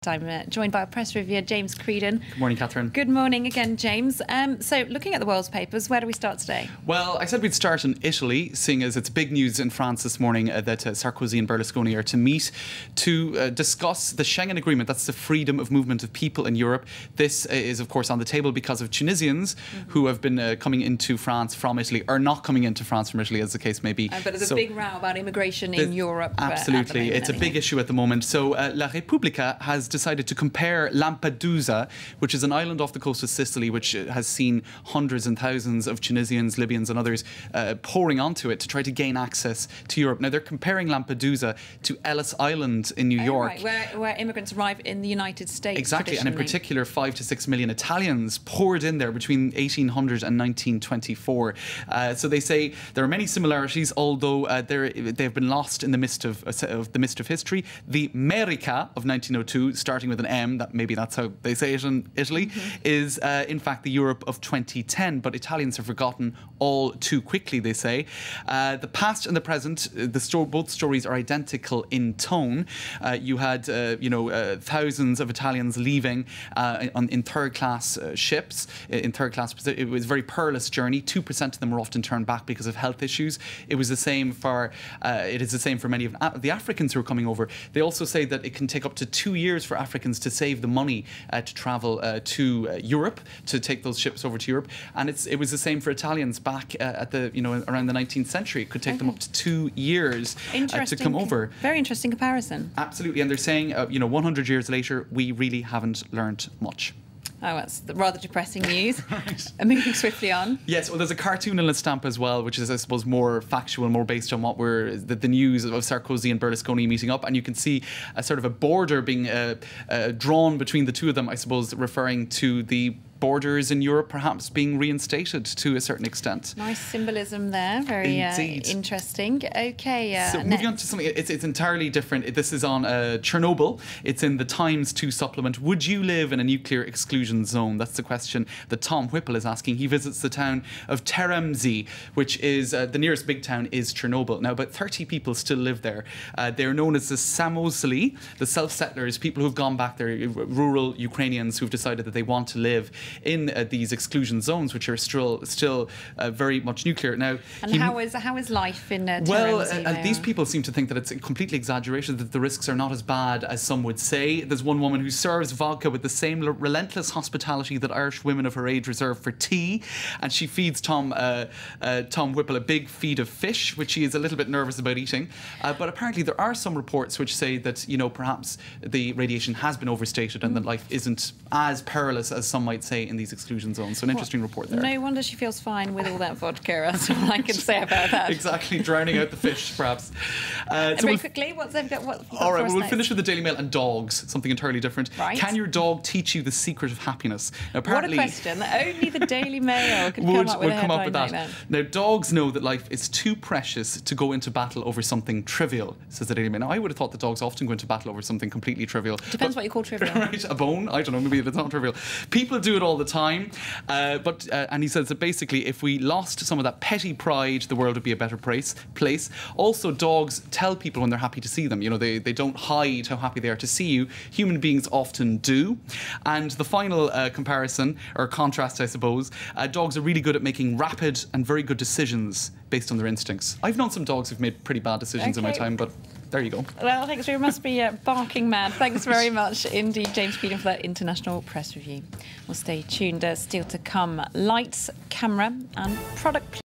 I'm joined by our press reviewer, James Creedon. Good morning, Catherine. Good morning again, James. So, looking at the world's papers, where do we start today? Well, I said we'd start in Italy, seeing as it's big news in France this morning that Sarkozy and Berlusconi are to meet to discuss the Schengen Agreement. That's the freedom of movement of people in Europe. This is, of course, on the table because of Tunisians who have been coming into France from Italy, or not coming into France from Italy, as the case may be. But there's a big row about immigration in Europe. Absolutely. It's a big issue at the moment. So La Repubblica has decided to compare Lampedusa, which is an island off the coast of Sicily, which has seen hundreds and thousands of Tunisians, Libyans and others pouring onto it to try to gain access to Europe. Now, they're comparing Lampedusa to Ellis Island in New York. Right, where immigrants arrive in the United States. Exactly, and in particular 5 to 6 million Italians poured in there between 1800 and 1924. So they say there are many similarities, although they've been lost in the mist of history. The Merica of 1902, starting with an M, maybe that's how they say it in Italy, is in fact the Europe of 2010. But Italians have forgotten all too quickly, they say. The past and the present, both stories are identical in tone. You had thousands of Italians leaving in third-class ships, in third-class position. It was a very perilous journey. 2% of them were often turned back because of health issues. It is the same for many of the Africans who are coming over. They also say that it can take up to 2 years for Africans to save the money to travel to Europe, to take those ships over to Europe. And it was the same for Italians back at around the 19th century. It could take them up to 2 years to come over. Very interesting comparison. Absolutely. And they're saying, 100 years later, we really haven't learned much. Oh, that's rather depressing news. Right. Moving swiftly on. Yes, well, there's a cartoon in La Stampa as well, which is, I suppose, more factual, more based on what the news of Sarkozy and Berlusconi meeting up. And you can see a sort of a border being drawn between the two of them, I suppose, referring to the borders in Europe perhaps being reinstated to a certain extent. Nice symbolism there, very interesting. Okay, so moving on to something, it's entirely different. This is on Chernobyl. It's in the Times 2 supplement. Would you live in a nuclear exclusion zone? That's the question that Tom Whipple is asking. He visits the town of Teremzy, which is the nearest big town is Chernobyl. Now, about 30 people still live there. They're known as the Samozli, the self-settlers, people who've gone back there, rural Ukrainians who've decided that they want to live in these exclusion zones, which are still very much nuclear. Now, and how is life in Teremzy? Well, these people seem to think that it's completely exaggerated, that the risks are not as bad as some would say. There's one woman who serves vodka with the same relentless hospitality that Irish women of her age reserve for tea, and she feeds Tom Whipple a big feed of fish, which he is a little bit nervous about eating. But apparently there are some reports which say that perhaps the radiation has been overstated and that life isn't as perilous as some might say in these exclusion zones. So an interesting report there. No wonder she feels fine with all that vodka. That's all I can say about that. Exactly, drowning out the fish, perhaps. Very quickly, what's they've got? All right, we'll finish with the Daily Mail and dogs, something entirely different. Right. Can your dog teach you the secret of happiness? Now, apparently, what a question. Only the Daily Mail could come up with that. Now, dogs know that life is too precious to go into battle over something trivial, says the Daily Mail. Now, I would have thought that dogs often go into battle over something completely trivial. Depends what you call trivial. Right, a bone? I don't know, maybe it's not trivial. People do it all the time, and he says that basically if we lost some of that petty pride, the world would be a better place. Also, dogs tell people when they're happy to see them. They don't hide how happy they are to see you. Human beings often do. And the final comparison, or contrast, I suppose, dogs are really good at making rapid and very good decisions based on their instincts. I've known some dogs who've made pretty bad decisions in my time, but there you go. Well, thanks. We must be barking mad. Thanks very much indeed, James Creedon, for that international press review. We'll stay tuned. Still to come, lights, camera and product.